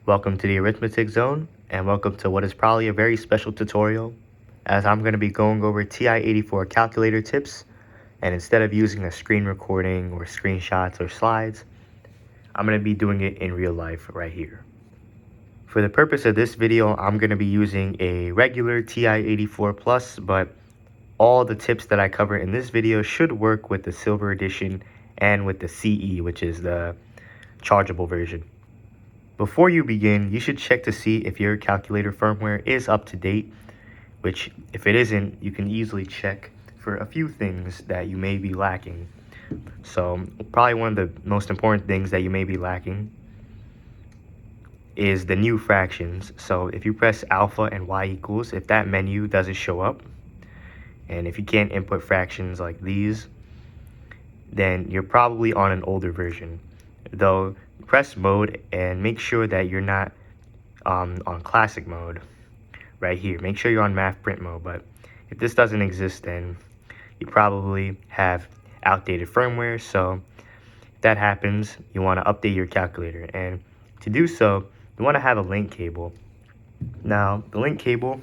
Welcome to the Arithmetic Zone, and welcome to what is probably a very special tutorial, as I'm going to be going over TI-84 calculator tips, and instead of using a screen recording or screenshots or slides, I'm going to be doing it in real life right here. For the purpose of this video, I'm going to be using a regular TI-84 Plus, but all the tips that I cover in this video should work with the Silver Edition and with the CE, which is the chargeable version. Before you begin, you should check to see if your calculator firmware is up to date, which if it isn't, you can easily check for a few things that you may be lacking. So probably one of the most important things that you may be lacking is the new fractions. So if you press alpha and y equals, if that menu doesn't show up, and if you can't input fractions like these, then you're probably on an older version. Though, press mode and make sure that you're not on classic mode right here. Make sure you're on math print mode, but if this doesn't exist, then you probably have outdated firmware. So if that happens, you want to update your calculator, and to do so, you want to have a link cable. Now, the link cable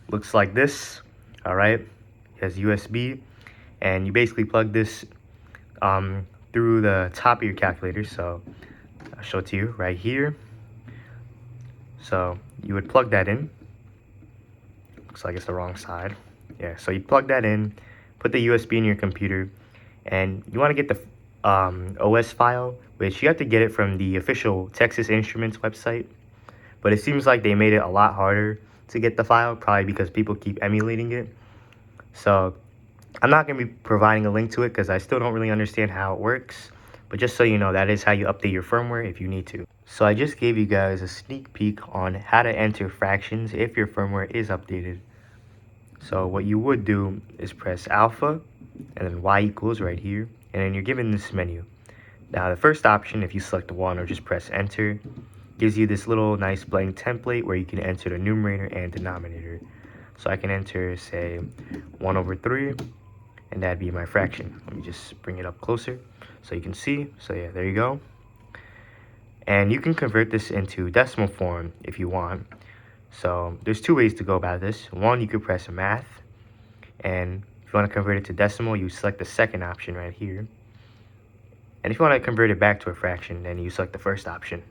looks like this. All right, it has USB, and you basically plug this through the top of your calculator. So I'll show it to you right here. So you would plug that in. Looks like it's the wrong side. Yeah, so you plug that in, put the USB in your computer, and you want to get the OS file, which you have to get it from the official Texas Instruments website. But it seems like they made it a lot harder to get the file, probably because people keep emulating it. So I'm not going to be providing a link to it because I still don't really understand how it works. But just so you know, that is how you update your firmware if you need to. So I just gave you guys a sneak peek on how to enter fractions if your firmware is updated. So what you would do is press alpha and then y equals right here. And then you're given this menu. Now the first option, if you select 1 or just press enter, gives you this little nice blank template where you can enter the numerator and denominator. So I can enter, say, 1/3. And that'd be my fraction. Let me just bring it up closer so you can see. So yeah, there you go. And you can convert this into decimal form if you want. So there's two ways to go about this. One, you could press math, and if you want to convert it to decimal, you select the second option right here. And if you want to convert it back to a fraction, then you select the first option.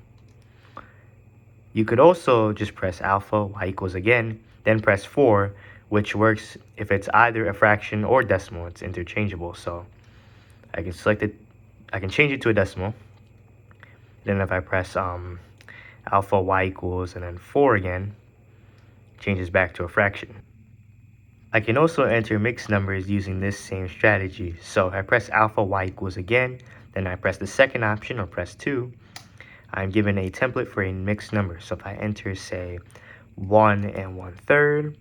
You could also just press alpha, y equals again, then press 4, which works if it's either a fraction or decimal. It's interchangeable. So I can select it, I can change it to a decimal. Then if I press alpha, y equals, and then 4 again, changes back to a fraction. I can also enter mixed numbers using this same strategy. So if I press alpha, y equals again, then I press the second option or press 2, I'm given a template for a mixed number. So if I enter, say, 1 1/3,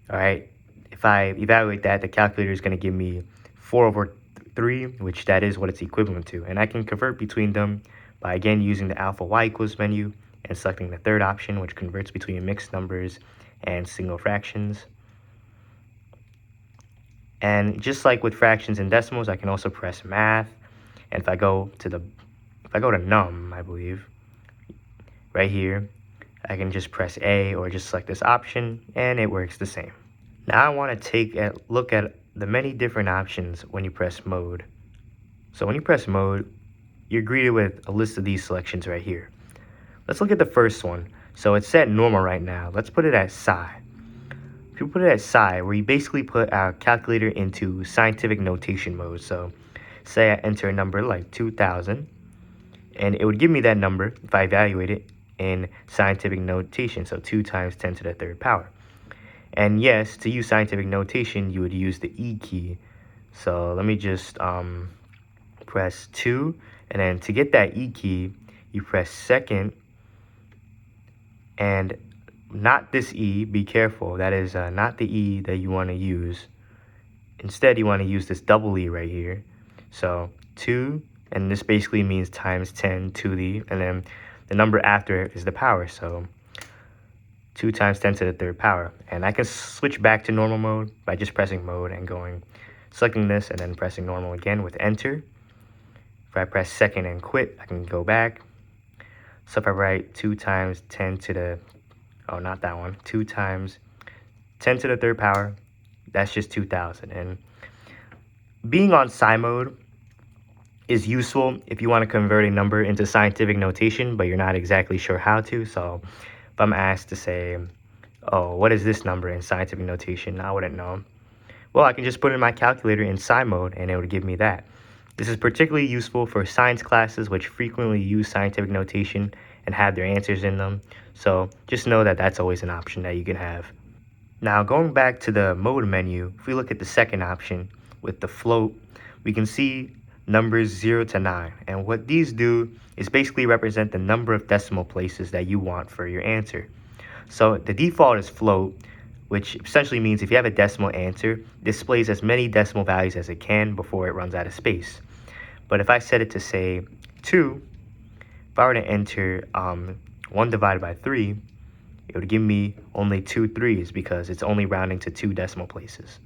all right, if I evaluate that, the calculator is going to give me 4/3, which that is what it's equivalent to. And I can convert between them by, again, using the alpha y equals menu and selecting the third option, which converts between mixed numbers and single fractions. And just like with fractions and decimals, I can also press math. And if I go to num, I believe, right here, I can just press A or just select this option, and it works the same. Now I want to take a look at the many different options when you press mode. So when you press mode, you're greeted with a list of these selections right here. Let's look at the first one. So it's set normal right now. Let's put it at psi. If you put it at psi, where you basically put our calculator into scientific notation mode. So say I enter a number like 2000, and it would give me that number if I evaluate it in scientific notation, so 2 times 10 to the third power. And yes, to use scientific notation, you would use the E key. So let me just press 2, and then to get that E key, you press second, and not this E, be careful, that is not the E that you want to use. Instead, you want to use this double E right here. So 2, and this basically means times 10 to the, and then the number after it is the power, so 2 times 10 to the third power. And I can switch back to normal mode by just pressing mode and selecting this and then pressing normal again with enter. If I press second and quit, I can go back. So if I write 2 times 10 to the, oh, not that one, 2 times 10 to the third power, that's just 2,000. And being on psi mode is useful if you want to convert a number into scientific notation, but you're not exactly sure how to. So if I'm asked to say, oh, what is this number in scientific notation, I wouldn't know. Well, I can just put in my calculator in psi mode and it would give me that. This is particularly useful for science classes which frequently use scientific notation and have their answers in them. So just know that that's always an option that you can have. Now going back to the mode menu, if we look at the second option with the float, we can see numbers 0 to 9. And what these do is basically represent the number of decimal places that you want for your answer. So the default is float, which essentially means if you have a decimal answer, it displays as many decimal values as it can before it runs out of space. But if I set it to say 2, if I were to enter 1 divided by 3, it would give me only 2 3s because it's only rounding to 2 decimal places.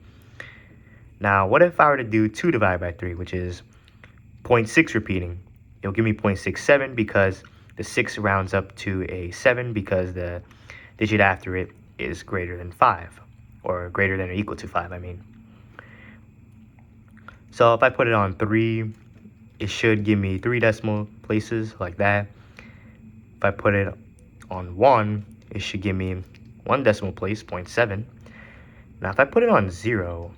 Now, what if I were to do 2 divided by 3, which is 0.6 repeating? It'll give me 0.67 because the 6 rounds up to a 7 because the digit after it is greater than 5, or greater than or equal to 5, I mean. So if I put it on 3, it should give me 3 decimal places like that. If I put it on 1, it should give me 1 decimal place, 0.7. Now if I put it on 0,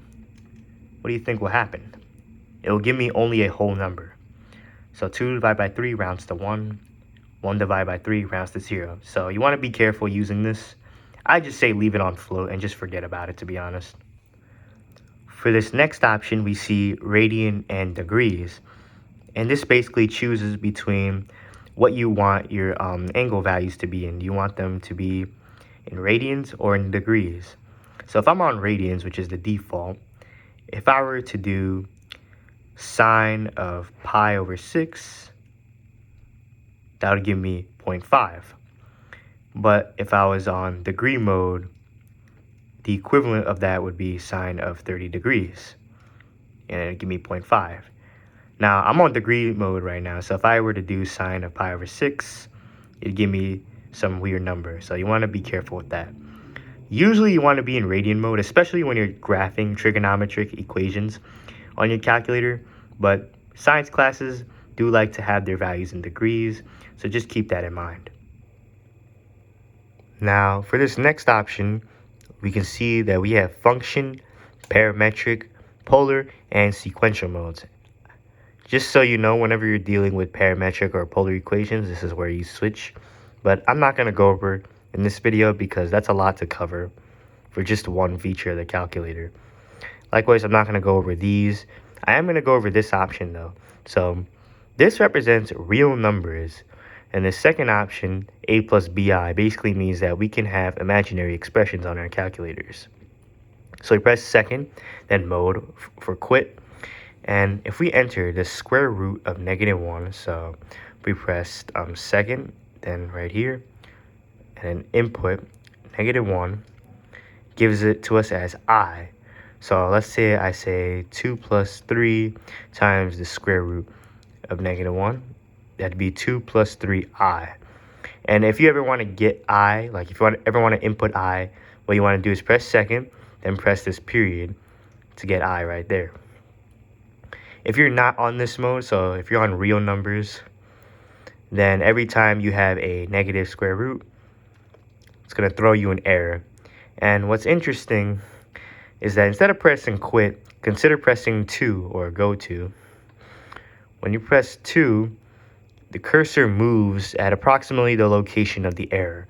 what do you think will happen? It will give me only a whole number. So 2 divided by 3 rounds to 1. 1 divided by 3 rounds to 0. So you want to be careful using this. I just say leave it on float and just forget about it, to be honest. For this next option, we see radian and degrees. And this basically chooses between what you want your angle values to be in. Do you want them to be in radians or in degrees? So if I'm on radians, which is the default, if I were to do sine of pi over 6, that would give me 0.5. But if I was on degree mode, the equivalent of that would be sine of 30 degrees, and it'd give me 0.5. Now, I'm on degree mode right now, so if I were to do sine of pi over 6, it'd give me some weird number, so you want to be careful with that. Usually you want to be in radian mode, especially when you're graphing trigonometric equations on your calculator, but science classes do like to have their values in degrees, so just keep that in mind. Now, for this next option, we can see that we have function, parametric, polar, and sequential modes. Just so you know, whenever you're dealing with parametric or polar equations, this is where you switch. But I'm not going to go over it in this video because that's a lot to cover for just one feature of the calculator. Likewise, I'm not going to go over these. I am going to go over this option though. So this represents real numbers. And the second option, a plus bi, basically means that we can have imaginary expressions on our calculators. So we press second, then mode for quit. And if we enter the square root of -1, so we pressed second, then right here, and then input -1 gives it to us as I. So let's say I say 2 plus 3 times the square root of -1. That'd be 2 plus 3i. And if you ever want to get I, like if you ever want to input I, what you want to do is press second, then press this period to get I right there. If you're not on this mode, so if you're on real numbers, then every time you have a negative square root, it's going to throw you an error. And what's interesting is that instead of pressing quit, consider pressing 2 or go to. When you press 2, the cursor moves at approximately the location of the error.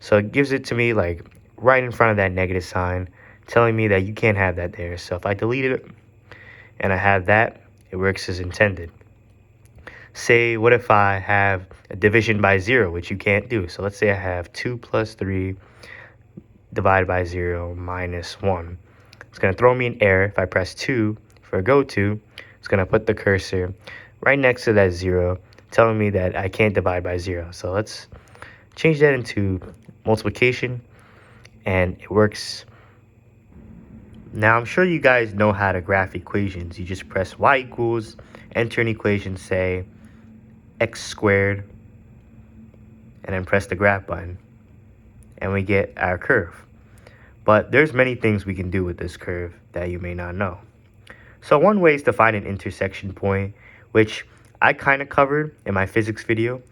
So it gives it to me like right in front of that negative sign, telling me that you can't have that there. So if I delete it and I have that, it works as intended. Say, what if I have a division by 0, which you can't do? So let's say I have 2 plus 3 divided by 0 minus 1. It's going to throw me an error. If I press 2 for go to, it's going to put the cursor right next to that 0, telling me that I can't divide by 0. So let's change that into multiplication, and it works. Now, I'm sure you guys know how to graph equations. You just press y equals, enter an equation, say x squared and then press the graph button, and we get our curve. But there's many things we can do with this curve that you may not know. So one way is to find an intersection point, which I kind of covered in my physics video,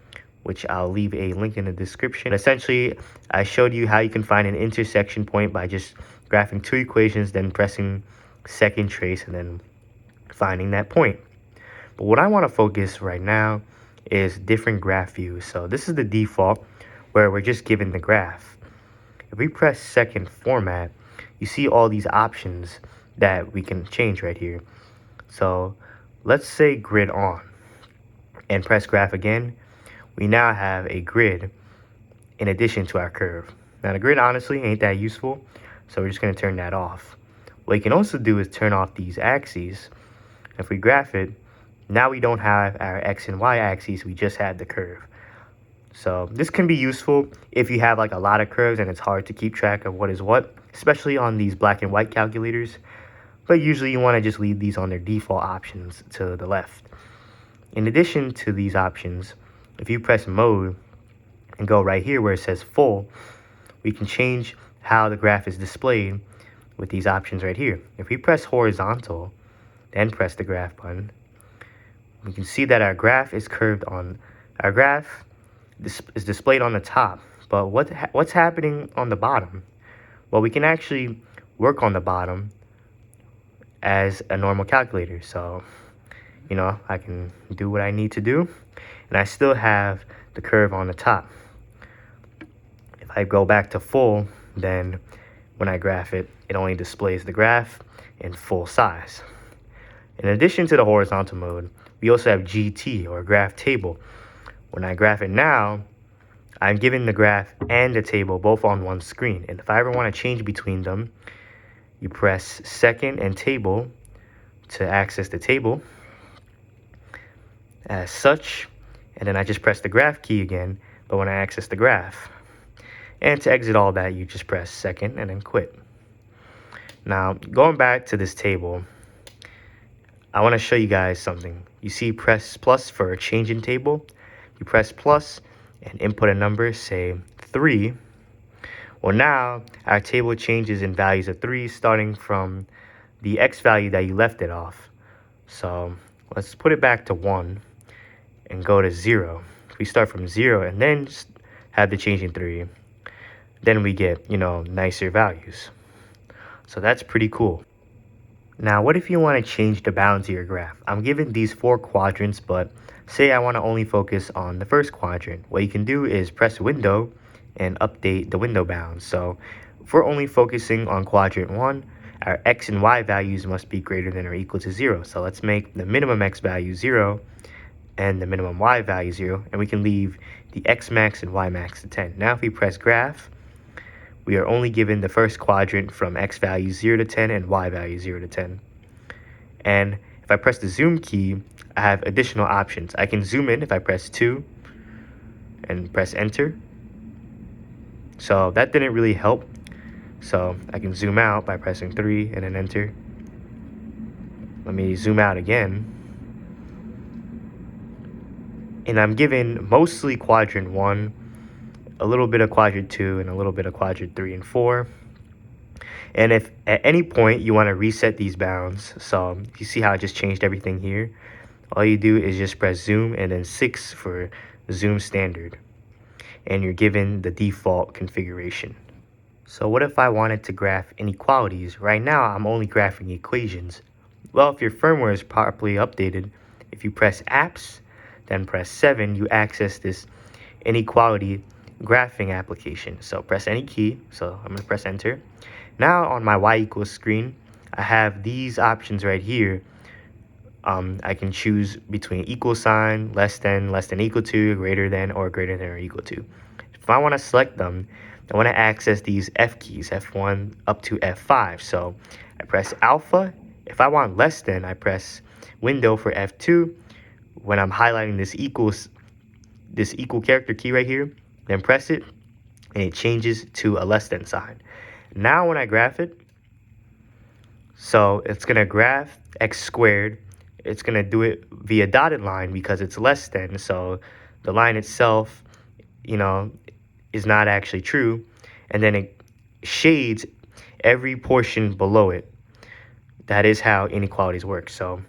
which I'll leave a link in the description. Essentially, I showed you how you can find an intersection point by just graphing two equations, then pressing second trace, and then finding that point. But what I want to focus right now is different graph views. So this is the default where we're just given the graph. If we press second format, you see all these options that we can change right here. So let's say grid on and press graph again. We now have a grid in addition to our curve. Now the grid honestly ain't that useful, so we're just going to turn that off. What you can also do is turn off these axes. If we graph it, now we don't have our x and y axes, we just had the curve. So this can be useful if you have like a lot of curves and it's hard to keep track of what is what, especially on these black and white calculators. But usually you want to just leave these on their default options to the left. In addition to these options, if you press mode and go right here where it says full, we can change how the graph is displayed with these options right here. If we press horizontal, then press the graph button, we can see that our graph is curved on, our graph is displayed on the top. But what's happening on the bottom? Well, we can actually work on the bottom as a normal calculator. So, you know, I can do what I need to do, and I still have the curve on the top. If I go back to full, then when I graph it, it only displays the graph in full size. In addition to the horizontal mode, we also have GT, or graph table. When I graph it now, I'm given the graph and the table both on one screen. And if I ever want to change between them, you press second and table to access the table as such. And then I just press the graph key again, but when I access the graph. And to exit all that, you just press second and then quit. Now, going back to this table, I want to show you guys something. You see press plus for a change in table. You press plus and input a number, say 3. Well, now our table changes in values of 3 starting from the x value that you left it off. So let's put it back to 1 and go to 0. If we start from 0 and then just have the change in 3, then we get, you know, nicer values. So that's pretty cool. Now, what if you want to change the bounds of your graph? I'm given these 4 quadrants, but say I want to only focus on the first quadrant. What you can do is press window and update the window bounds. So if we're only focusing on quadrant 1, our x and y values must be greater than or equal to 0. So let's make the minimum x value 0 and the minimum y value 0, and we can leave the x max and y max to 10. Now if we press graph, we are only given the first quadrant from x value 0 to 10 and y value 0 to 10. And if I press the zoom key, I have additional options. I can zoom in if I press 2 and press enter. So that didn't really help. So I can zoom out by pressing 3 and then enter. Let me zoom out again. And I'm given mostly quadrant 1, a little bit of quadrant 2, and a little bit of quadrant 3 and 4. And if at any point you want to reset these bounds, so you see how I just changed everything here, all you do is just press zoom and then 6 for zoom standard, and you're given the default configuration. So what if I wanted to graph inequalities? Right now I'm only graphing equations. Well, if your firmware is properly updated, if you press apps, then press 7, you access this inequality graphing application. So press any key. So I'm going to press enter. Now on my y equals screen, I have these options right here. I can choose between equal sign, less than equal to, greater than or equal to. If I want to select them, I want to access these F keys, F1 up to F5. So I press alpha. If I want less than, I press window for F2. When I'm highlighting this equal character key right here, then press it, and it changes to a less than sign. Now when I graph it, so it's going to graph x squared. It's going to do it via dotted line because it's less than. So the line itself is not actually true, and then it shades every portion below it. That is how inequalities work. So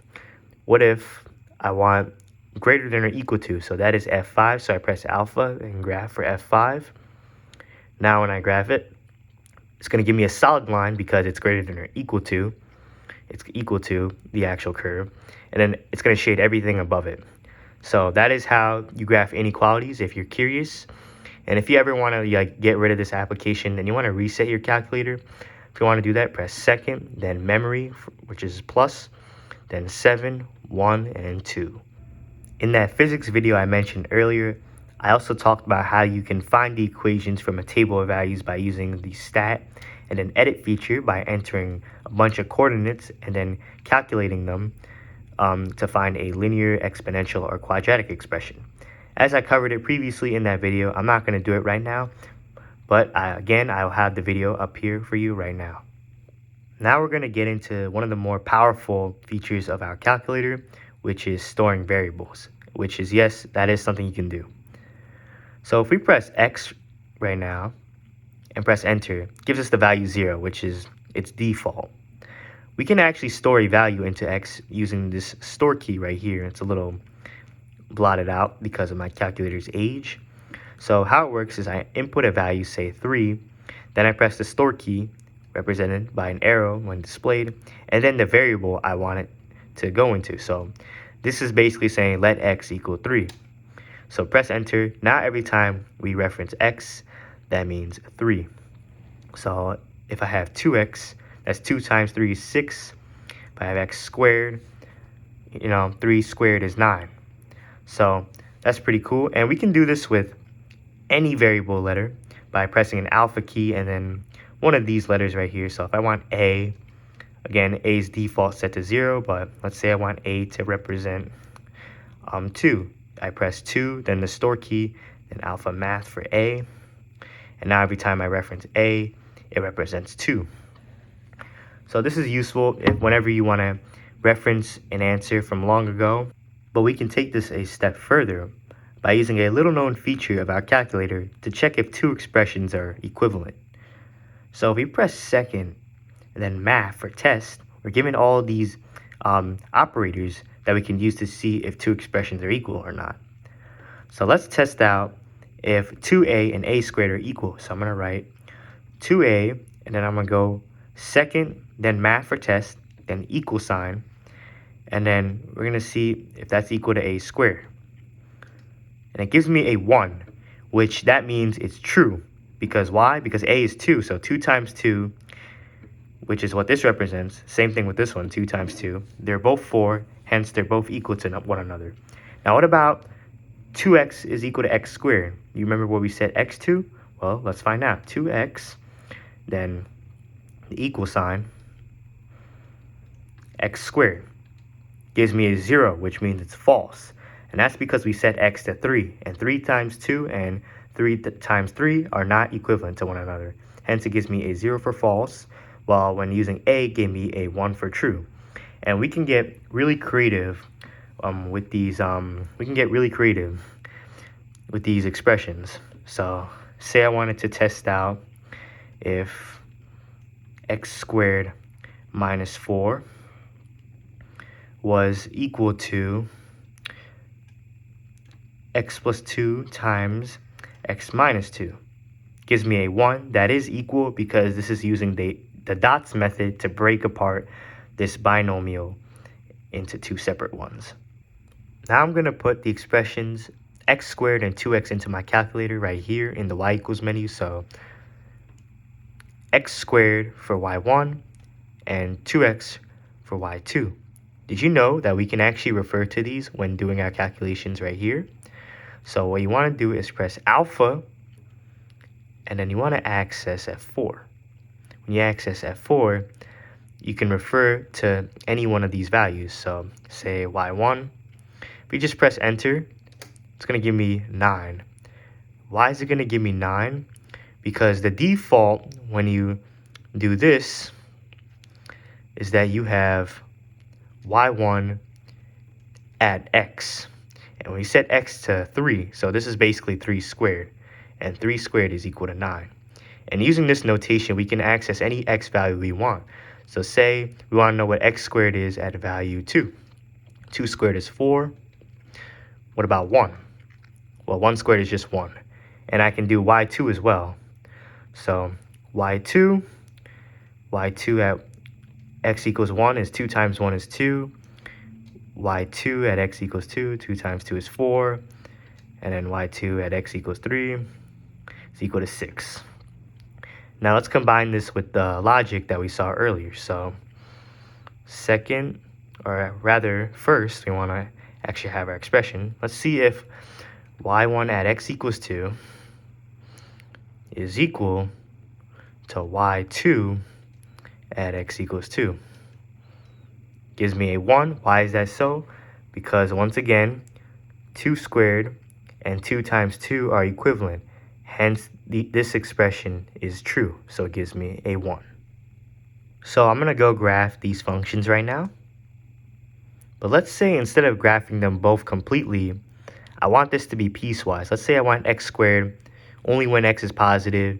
what if I want greater than or equal to? So that is F5. So I press alpha and graph for F5. Now when I graph it, it's going to give me a solid line because it's greater than or equal to. It's equal to the actual curve. And then it's going to shade everything above it. So that is how you graph inequalities if you're curious. And if you ever want to get rid of this application and you want to reset your calculator, if you want to do that, press second, then memory, which is plus, then 7, 1, and 2. In that physics video I mentioned earlier, I also talked about how you can find the equations from a table of values by using the stat and an edit feature by entering a bunch of coordinates and then calculating them to find a linear, exponential, or quadratic expression. As I covered it previously in that video, I'm not going to do it right now, but again, I'll have the video up here for you right now. Now we're going to get into one of the more powerful features of our calculator, which is storing variables, which is, yes, that is something you can do. So if we press X right now and press enter, it gives us the value 0, which is its default. We can actually store a value into X using this store key right here. It's a little blotted out because of my calculator's age. So how it works is I input a value, say 3, then I press the store key, represented by an arrow when displayed, and then the variable I want it to go into. So this is basically saying let X equal 3. So press enter. Now every time we reference X, that means 3. So if I have 2X, that's 2 times 3 is 6. If I have X squared, 3 squared is 9. So that's pretty cool. And we can do this with any variable letter by pressing an alpha key and then one of these letters right here. So if I want A, again, A's default set to 0, but let's say I want A to represent 2. I press 2, then the store key, then alpha math for A. And now every time I reference A, it represents 2. So this is useful whenever you want to reference an answer from long ago. But we can take this a step further by using a little known feature of our calculator to check if two expressions are equivalent. So if we press second and then math for test, we're given all these operators that we can use to see if two expressions are equal or not. So let's test out if 2a and a squared are equal. So I'm going to write 2a, and then I'm going to go second, then math for test, then equal sign, and then we're going to see if that's equal to a squared. And it gives me a 1, which that means it's true. Because why? Because a is 2, so 2 times 2, which is what this represents. Same thing with this one, 2 times 2. They're both 4, hence they're both equal to one another. Now what about 2x is equal to x squared? You remember what we set x to? Well, let's find out. 2x, then the equal sign, x squared, gives me a 0, which means it's false. And that's because we set x to 3. And 3 times 2 and 3 times 3 are not equivalent to one another. Hence, it gives me a 0 for false, while when using a, gave me a 1 for true. And we can get really creative with these. We can get really creative with these expressions. So, say I wanted to test out if x squared minus 4 was equal to x plus 2 times x minus 2. Gives me a 1. That is equal because this is using the dots method to break apart this binomial into two separate ones. Now I'm going to put the expressions x squared and 2x into my calculator right here in the y equals menu. So x squared for y1 and 2x for y2. Did you know that we can actually refer to these when doing our calculations right here? So what you want to do is press alpha, and then you want to access F4. When you access F4, you can refer to any one of these values. So say y1, if we just press enter, it's going to give me 9. Why is it going to give me 9? Because the default when you do this is that you have y1 at x. And we set x to 3, so this is basically 3 squared. and 3 squared is equal to 9. And using this notation, we can access any x value we want. So say we want to know what x squared is at value 2. 2 squared is 4. What about 1? Well, 1 squared is just 1. And I can do y2 as well. So y2 at x equals 1 is 2 times 1 is 2. Y2 at x equals 2, 2 times 2 is 4. And then y2 at x equals 3 is equal to 6. Now let's combine this with the logic that we saw earlier. So first, we want to actually have our expression. Let's see if y1 at x equals 2 is equal to y2 at x equals 2. Gives me a 1. Why is that so? Because once again, 2 squared and 2 times 2 are equivalent. Hence, this expression is true. So it gives me a 1. So I'm going to go graph these functions right now. But let's say instead of graphing them both completely, I want this to be piecewise. Let's say I want x squared only when x is positive,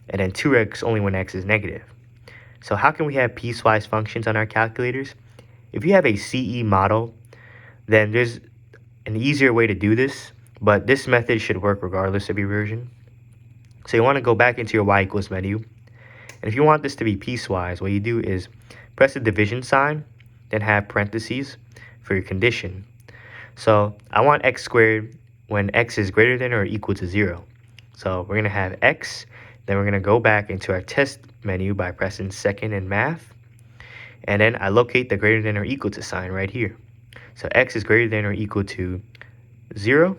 and then 2x only when x is negative. So how can we have piecewise functions on our calculators? If you have a CE model, then there's an easier way to do this, but this method should work regardless of your version. So you want to go back into your y equals menu, and if you want this to be piecewise, what you do is press the division sign, then have parentheses for your condition. So I want x squared when x is greater than or equal to 0. So we're going to have x, then we're going to go back into our test menu by pressing second in math, and then I locate the greater than or equal to sign right here. So x is greater than or equal to 0,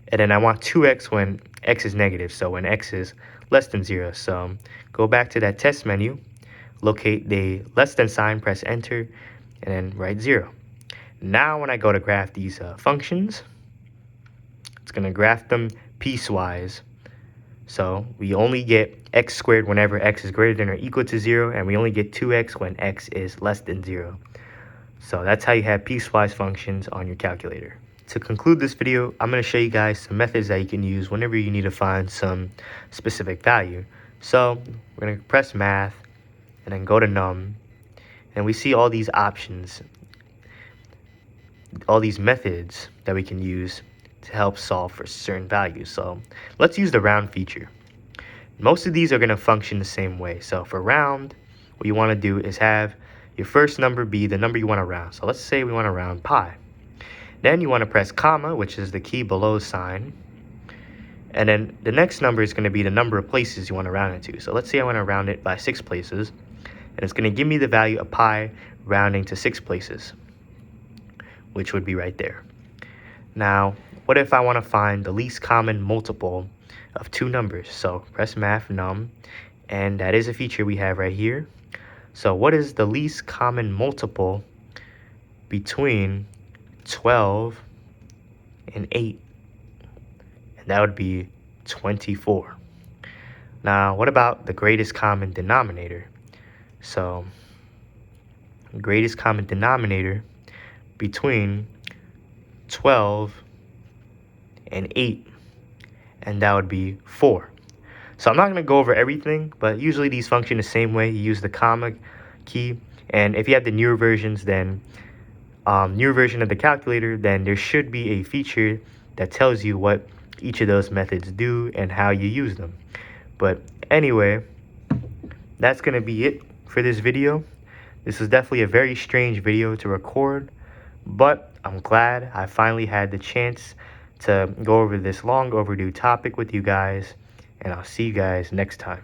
and then I want 2x when x is negative, so when x is less than 0. So go back to that test menu, locate the less than sign, press enter, and then write 0. Now when I go to graph these functions, it's going to graph them piecewise. So we only get x squared whenever x is greater than or equal to 0, and we only get 2x when x is less than 0. So that's how you have piecewise functions on your calculator. To conclude this video, I'm going to show you guys some methods that you can use whenever you need to find some specific value. So we're going to press math and then go to num, and we see all these options, all these methods that we can use to help solve for certain values. So let's use the round feature. Most of these are going to function the same way. So for round, what you want to do is have your first number be the number you want to round. So let's say we want to round pi. Then you want to press comma, which is the key below sign. And then the next number is going to be the number of places you want to round it to. So let's say I want to round it by 6 places. And it's going to give me the value of pi rounding to 6 places, which would be right there. Now, what if I want to find the least common multiple of two numbers? So press math num, and that is a feature we have right here. So what is the least common multiple between 12 and 8? And that would be 24. Now, what about the greatest common denominator? So greatest common denominator between 12 and 8, and that would be 4. So I'm not going to go over everything, but usually these function the same way. You use the comma key, and if you have the newer versions, then newer version of the calculator, then there should be a feature that tells you what each of those methods do and how you use them. But anyway, that's going to be it for this video. This is definitely a very strange video to record, but I'm glad I finally had the chance to go over this long overdue topic with you guys, and I'll see you guys next time.